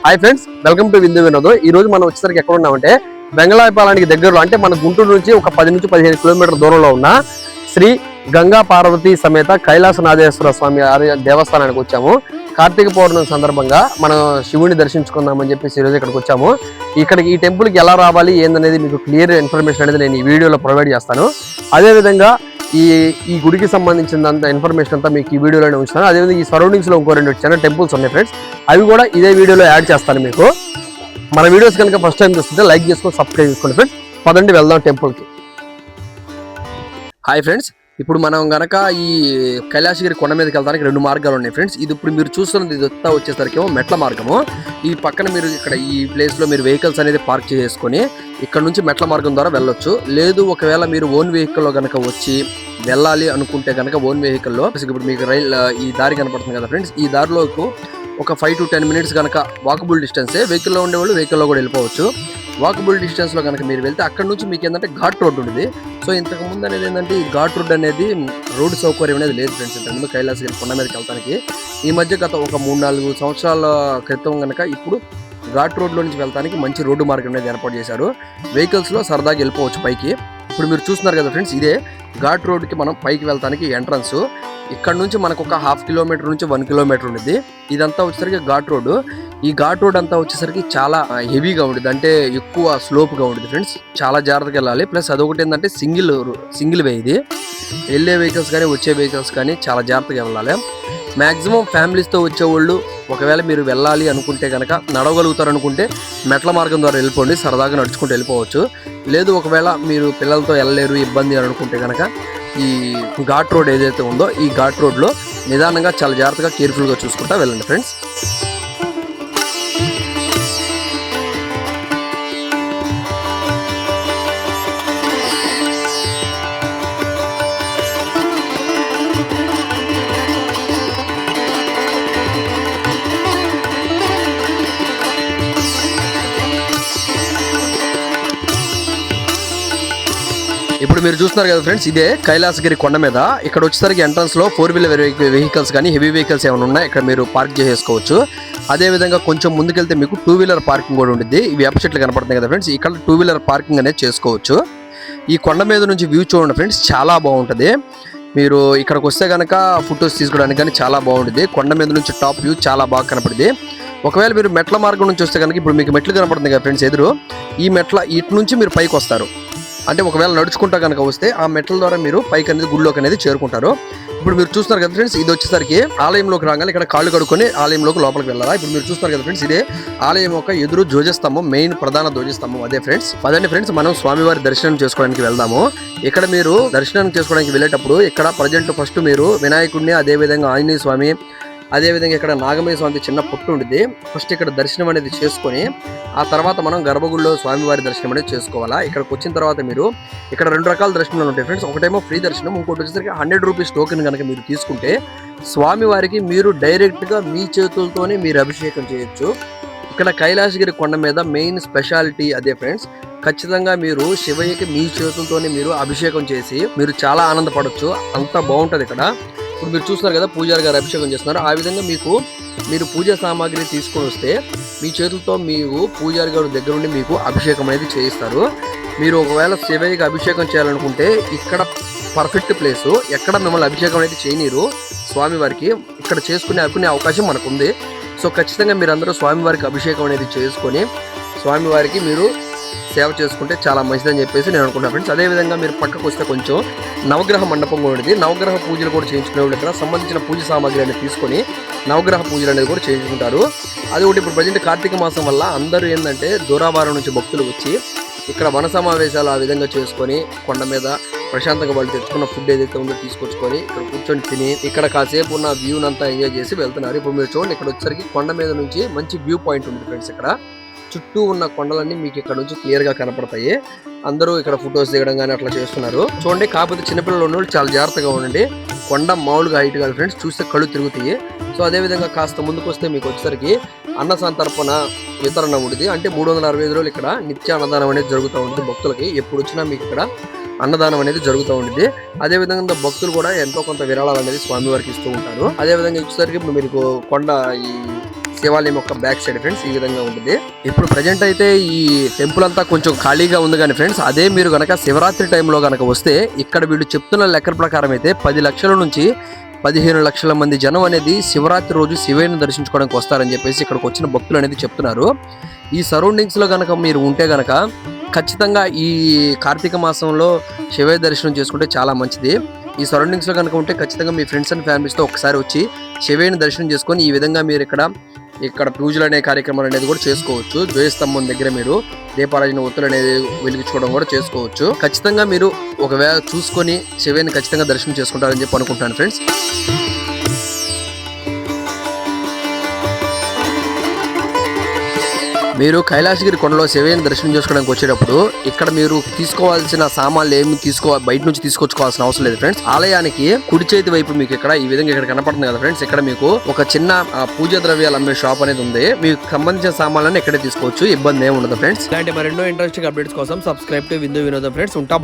Hi friends, welcome to విందు వినోద్. ఈ రోజు మనం వచ్చేసరికి ఎక్కడ ఉన్నామంటే బెంగళాయపాలానికి దగ్గరలో, అంటే మన గుంటూరు నుంచి ఒక 10 నుంచి 15 కిలోమీటర్ల దూరంలో ఉన్న శ్రీ గంగా పార్వతి సమేత కైలాసనాథేశ్వర స్వామి దేవస్థానానికి వచ్చాము. కార్తీక పౌర్ణమి సందర్భంగా మనం శివుని దర్శించుకుందామని చెప్పేసి ఈరోజు ఇక్కడికి వచ్చాము. ఇక్కడికి ఈ టెంపుల్కి ఎలా రావాలి ఏందనేది మీకు క్లియర్ ఇన్ఫర్మేషన్ అనేది నేను ఈ వీడియోలో ప్రొవైడ్ చేస్తాను. అదేవిధంగా ఈ గుడికి సంబంధించినంత ఇన్ఫర్మేషన్ అంతా మీకు ఈ వీడియోలోనే ఉంచుతాను. అదేవిధంగా ఈ సరౌండింగ్స్ లో ఇంకో 2 చిన్న టెంపుల్స్ ఉన్నాయి ఫ్రెండ్స్, అవి కూడా ఇదే వీడియోలో యాడ్ చేస్తాను మీకు. మన వీడియోస్ కనుక ఫస్ట్ టైం చూస్తుంటే లైక్ చేసుకొని సబ్స్క్రైబ్ చేసుకోండి ఫ్రెండ్స్. పదండి వెళ్దాం టెంపుల్కి. హాయ్ ఫ్రెండ్స్, ఇప్పుడు మనం గనక ఈ కైలాసగిరి కొండ మీదకి వెళ్ళడానికి 2 మార్గాలు ఉన్నాయి ఫ్రెండ్స్. ఇది ఇప్పుడు మీరు చూస్తున్నది ఇదంతా వచ్చేసరికి మెట్ల మార్గము. ఈ పక్కన మీరు ఇక్కడ ఈ ప్లేస్ లో మీరు వెహికల్స్ అనేది పార్క్ చేసుకొని ఇక్కడ నుంచి మెట్ల మార్గం ద్వారా వెళ్ళొచ్చు. లేదు ఒకవేళ మీరు ఓన్ వెహికల్లో గనక వచ్చి వెళ్ళాలి అనుకుంటే కనుక ఓన్ వెహికల్లో ఇప్పుడు మీకు ఈ దారి కనపడుతుంది కదా ఫ్రెండ్స్, ఈ దారిలోకి ఒక 5 to 10 minutes కనుక వాకబుల్ డిస్టెన్సే. వెహికల్లో ఉండేవాళ్ళు వెహికల్లో కూడా వెళ్ళిపోవచ్చు. వాకబుల్ డిస్టెన్స్లో కనుక మీరు వెళ్తే అక్కడ నుంచి మీకు ఏంటంటే ఘాట్ రోడ్ ఉంది. సో ఇంతకు ముందు అనేది ఏంటంటే ఈ ఘాట్ రోడ్ అనేది రోడ్డు సౌకర్యం అనేది లేదు ఫ్రెండ్స్. ఇంతకుముందు కైలాసగిరి కొండ మీదకి వెళ్ళడానికి ఈ మధ్య గత ఒక 3-4 సంవత్సరాల క్రితం కనుక ఇప్పుడు ఘాట్ రోడ్లో నుంచి వెళ్ళడానికి మంచి రోడ్డు మార్గం అనేది ఏర్పాటు చేశారు. వెహికల్స్లో సరదాగా వెళ్ళిపోవచ్చు పైకి. ఇప్పుడు మీరు చూస్తున్నారు కదా ఫ్రెండ్స్, ఇదే ఘాట్ రోడ్కి మనం పైకి వెళ్తానికి ఎంట్రన్స్. ఇక్కడ నుంచి మనకు ఒక 1/2 కిలోమీటర్ నుంచి 1 కిలోమీటర్ ఉండేది. ఇదంతా వచ్చేసరికి ఘాట్ రోడ్. ఈ ఘాట్ రోడ్ అంతా వచ్చేసరికి చాలా హెవీగా ఉండేది, అంటే ఎక్కువ స్లోప్గా ఉండేది ఫ్రెండ్స్. చాలా జాగ్రత్తగా వెళ్ళాలి. ప్లస్ అదొకటి ఏంటంటే సింగిల్ వే. ఇది వెళ్ళే వెహికల్స్ కానీ వచ్చే వెహికల్స్ కానీ చాలా జాగ్రత్తగా వెళ్ళాలి. మ్యాక్సిమం ఫ్యామిలీస్తో వచ్చేవాళ్ళు ఒకవేళ మీరు వెళ్ళాలి అనుకుంటే కనుక నడవగలుగుతారు అనుకుంటే మెట్ల మార్గం ద్వారా వెళ్ళిపోండి, సరదాగా నడుచుకుంటూ వెళ్ళిపోవచ్చు. లేదు ఒకవేళ మీరు పిల్లలతో వెళ్ళలేరు ఇబ్బంది అని అనుకుంటే కనుక ఈ ఘాట్ రోడ్ ఏదైతే ఉందో ఈ ఘాట్ రోడ్లో నిదానంగా చాలా జాగ్రత్తగా కేర్ఫుల్గా చూసుకుంటా వెళ్ళండి ఫ్రెండ్స్. ఇప్పుడు మీరు చూస్తున్నారు కదా ఫ్రెండ్స్, ఇదే కైలాసగిరి కొండ మీద. ఇక్కడ వచ్చేసరికి ఎంట్రన్స్ లో 4-wheeler వెహికల్స్ కానీ హెవీ వెహికల్స్ ఏమైనా ఉన్నాయి ఇక్కడ మీరు పార్క్ చేసుకోవచ్చు. అదేవిధంగా కొంచెం ముందుకెళ్తే మీకు 2-wheeler పార్కింగ్ కూడా ఉంటుంది. ఇవి వేప చెట్లు కనపడుతున్నాయి కదా ఫ్రెండ్స్, ఇక్కడ 2-wheeler పార్కింగ్ అనేది చేసుకోవచ్చు. ఈ కొండ మీద నుంచి వ్యూ చూడండి ఫ్రెండ్స్, చాలా బాగుంటుంది. మీరు ఇక్కడికి వస్తే కనుక ఫొటోస్ తీసుకోవడానికి కానీ చాలా బాగుంటుంది. కొండ మీద నుంచి టాప్ వ్యూ చాలా బాగా కనపడుతుంది. ఒకవేళ మీరు మెట్ల మార్గం నుంచి వస్తే కనుక ఇప్పుడు మీకు మెట్లు కనపడుతుంది కదా ఫ్రెండ్స్ ఎదురు, ఈ ఇటు నుంచి మీరు పైకి వస్తారు. అంటే ఒకవేళ నడుచుకుంటా కనుక వస్తే ఆ మెట్ల ద్వారా మీరు పైకి అనేది గుడిలోకి అనేది చేరుకుంటారు. ఇప్పుడు మీరు చూస్తున్నారు కదా ఫ్రెండ్స్, ఇది వచ్చేసరికి ఆలయంలోకి రాగానే ఇక్కడ కాళ్ళు కడుక్కొని ఆలయంలోకి లోపలికి వెళ్ళాలా. ఇప్పుడు మీరు చూస్తున్నారు కదా ఫ్రెండ్స్, ఇదే ఆలయం యొక్క ఎదురు ధ్వజస్తంభం, మెయిన్ ప్రధాన ధ్వజస్తంభం అదే ఫ్రెండ్స్. అదే ఫ్రెండ్స్, మనం స్వామివారి దర్శనం చేసుకోవడానికి వెళ్దాము. ఇక్కడ మీరు దర్శనం చేసుకోవడానికి వెళ్ళేటప్పుడు ఇక్కడ ప్రజెంట్ ఫస్ట్ మీరు వినాయకుడిని, అదేవిధంగా ఆంజనేయ స్వామి, అదేవిధంగా ఇక్కడ నాగమయ్య స్వామి చిన్న పుట్టు ఉంటుంది. ఫస్ట్ ఇక్కడ దర్శనం అనేది చేసుకొని ఆ తర్వాత మనం గర్భగుడిలో స్వామివారి దర్శనం అనేది చేసుకోవాలా. ఇక్కడికి వచ్చిన తర్వాత మీరు ఇక్కడ 2 రకాల దర్శనాలు ఉంటాయి ఫ్రెండ్స్. ఒకటేమో ఫ్రీ దర్శనం, ఇంకోటి వచ్చేసరికి 100 రూపీస్ టోకెన్ కనుక మీరు తీసుకుంటే స్వామివారికి మీరు డైరెక్ట్గా మీ చేతులతోనే మీరు అభిషేకం చేయొచ్చు. ఇక్కడ కైలాసగిరి కొండ మీద మెయిన్ స్పెషాలిటీ అదే ఫ్రెండ్స్. ఖచ్చితంగా మీరు శివయ్యకి మీ చేతులతోనే మీరు అభిషేకం చేసి మీరు చాలా ఆనందపడవచ్చు. అంత బాగుంటుంది ఇక్కడ. ఇప్పుడు మీరు చూస్తున్నారు కదా పూజారి గారు అభిషేకం చేస్తున్నారు. ఆ విధంగా మీరు పూజా సామాగ్రి తీసుకొని వస్తే మీ చేతులతో మీరు పూజారి గారి దగ్గర నుండి మీకు అభిషేకం అనేది చేయిస్తారు. మీరు ఒకవేళ శివయ్యకి అభిషేకం చేయాలనుకుంటే ఇక్కడ పర్ఫెక్ట్ ప్లేసు. ఎక్కడ మిమ్మల్ని అభిషేకం అనేది చేయనీరు స్వామివారికి, ఇక్కడ చేసుకునే అవకాశం మనకు ఉంది. సో ఖచ్చితంగా మీరు అందరూ స్వామివారికి అభిషేకం అనేది చేసుకొని స్వామివారికి మీరు సేవ చేసుకుంటే చాలా మంచిదని చెప్పేసి నేను అనుకుంటున్నాను ఫ్రెండ్స్. అదేవిధంగా మీరు పక్కకు వస్తే కొంచెం నవగ్రహ మండపం కూడా ఉంది. నవగ్రహ పూజలు కూడా చేయించుకునే వాళ్ళు ఇక్కడ సంబంధించిన పూజ సామాగ్రి అనేది తీసుకొని నవగ్రహ పూజలు అనేది కూడా చేయించుకుంటారు. అది ఒకటి. ఇప్పుడు ప్రజెంట్ కార్తీక మాసం వల్ల అందరూ ఏంటంటే దూరాభారం నుంచి భక్తులు వచ్చి ఇక్కడ వన సమావేశాలు ఆ విధంగా చేసుకొని కొండ మీద ప్రశాంతంగా వాళ్ళు తెచ్చుకున్న ఫుడ్ ఏదైతే ఉందో తీసుకొచ్చుకొని ఇక్కడ కూర్చొని తిని ఇక్కడ కాసేపు ఉన్న వ్యూనంతా ఎంజాయ్ చేసి వెళ్తున్నారు. ఇప్పుడు మీరు చూడండి, ఇక్కడ వచ్చేసరికి కొండ మీద నుంచి మంచి వ్యూ పాయింట్ ఉంది ఫ్రెండ్స్. ఇక్కడ చుట్టూ ఉన్న కొండలన్నీ మీకు ఇక్కడ నుంచి క్లియర్గా కనపడతాయి. అందరూ ఇక్కడ ఫొటోస్ దిగడం కానీ అట్లా చేస్తున్నారు చూడండి. కాకపోతే చిన్నపిల్లలు ఉన్నోళ్ళు చాలా జాగ్రత్తగా ఉండండి. కొండ మామూలుగా హైట్ కాదు ఫ్రెండ్స్, చూస్తే కళ్ళు తిరుగుతాయి. సో అదేవిధంగా కాస్త ముందుకు వస్తే మీకు వచ్చేసరికి అన్న సంతర్పణ వితరణ ఉంటుంది. అంటే 365 రోజులు ఇక్కడ నిత్య అన్నదానం అనేది జరుగుతూ ఉంటుంది భక్తులకి. ఎప్పుడు వచ్చినా మీకు ఇక్కడ అన్నదానం అనేది జరుగుతూ ఉంటుంది. అదేవిధంగా భక్తులు కూడా ఎంతో కొంత విరాళాలు అనేది స్వామివారికి ఇస్తూ ఉంటారు. అదేవిధంగా వచ్చేసరికి ఇప్పుడు మీకు కొండ ఈ శివాలయం యొక్క బ్యాక్ సైడ్ ఫ్రెండ్స్ ఈ విధంగా ఉంటుంది. ఇప్పుడు ప్రజెంట్ అయితే ఈ టెంపుల్ అంతా కొంచెం ఖాళీగా ఉంది కానీ ఫ్రెండ్స్, అదే మీరు గనక శివరాత్రి టైంలో గనక వస్తే ఇక్కడ వీళ్ళు చెప్తున్న లెక్కల ప్రకారం అయితే 10 లక్షల నుంచి 15 లక్షల మంది జనం అనేది శివరాత్రి రోజు శివయ్యని దర్శించుకోవడానికి వస్తారని చెప్పేసి ఇక్కడికి వచ్చిన భక్తులు అనేది చెప్తున్నారు. ఈ సరౌండింగ్స్ లో గనక మీరు ఉంటే గనక ఖచ్చితంగా ఈ కార్తీక మాసంలో శివయ్య దర్శనం చేసుకుంటే చాలా మంచిది. ఈ సరౌండింగ్స్ లో కనుక ఉంటే ఖచ్చితంగా మీ ఫ్రెండ్స్ అండ్ ఫ్యామిలీస్ తో ఒకసారి వచ్చి శివయ్యని దర్శనం చేసుకొని ఈ విధంగా మీరు ఇక్కడ పూజలు అనే కార్యక్రమాలు అనేది కూడా చేసుకోవచ్చు. ధ్వజస్తంభం దగ్గర మీరు దీపారాజన ఒత్తులు అనేది వెలిగించుకోవడం కూడా చేసుకోవచ్చు. ఖచ్చితంగా మీరు ఒకవేళ చూసుకొని శివయ్యని ఖచ్చితంగా దర్శనం చేసుకుంటారని చెప్పి అనుకుంటాను ఫ్రెండ్స్. మీరు కైలాసగిరి కొండలో శివయ్యని దర్శనం చేసుకోవడానికి వచ్చేటప్పుడు ఇక్కడ మీరు తీసుకోవాల్సిన సామాన్లు ఏమి బయట నుంచి తీసుకొచ్చుకోవాల్సిన అవసరం లేదు ఫ్రెండ్స్. ఆలయానికి కుడి చేతి వైపు మీకు ఇక్కడ ఈ విధంగా ఇక్కడ కనపడుతుంది కదా ఫ్రెండ్స్, ఇక్కడ మీకు ఒక చిన్న పూజా ద్రవ్యాలు అమ్మే షాప్ అనేది ఉంది. మీకు సంబంధించిన సామాన్లను ఇక్కడే తీసుకోవచ్చు, ఇబ్బంది ఏమి ఉండదు ఫ్రెండ్స్. ఇలాంటి మరెన్నో ఇంట్రెస్టింగ్ అప్డేట్స్ కోసం సబ్స్క్రైబ్ టు విందు వినోదం ఫ్రెండ్స్. ఉంటా.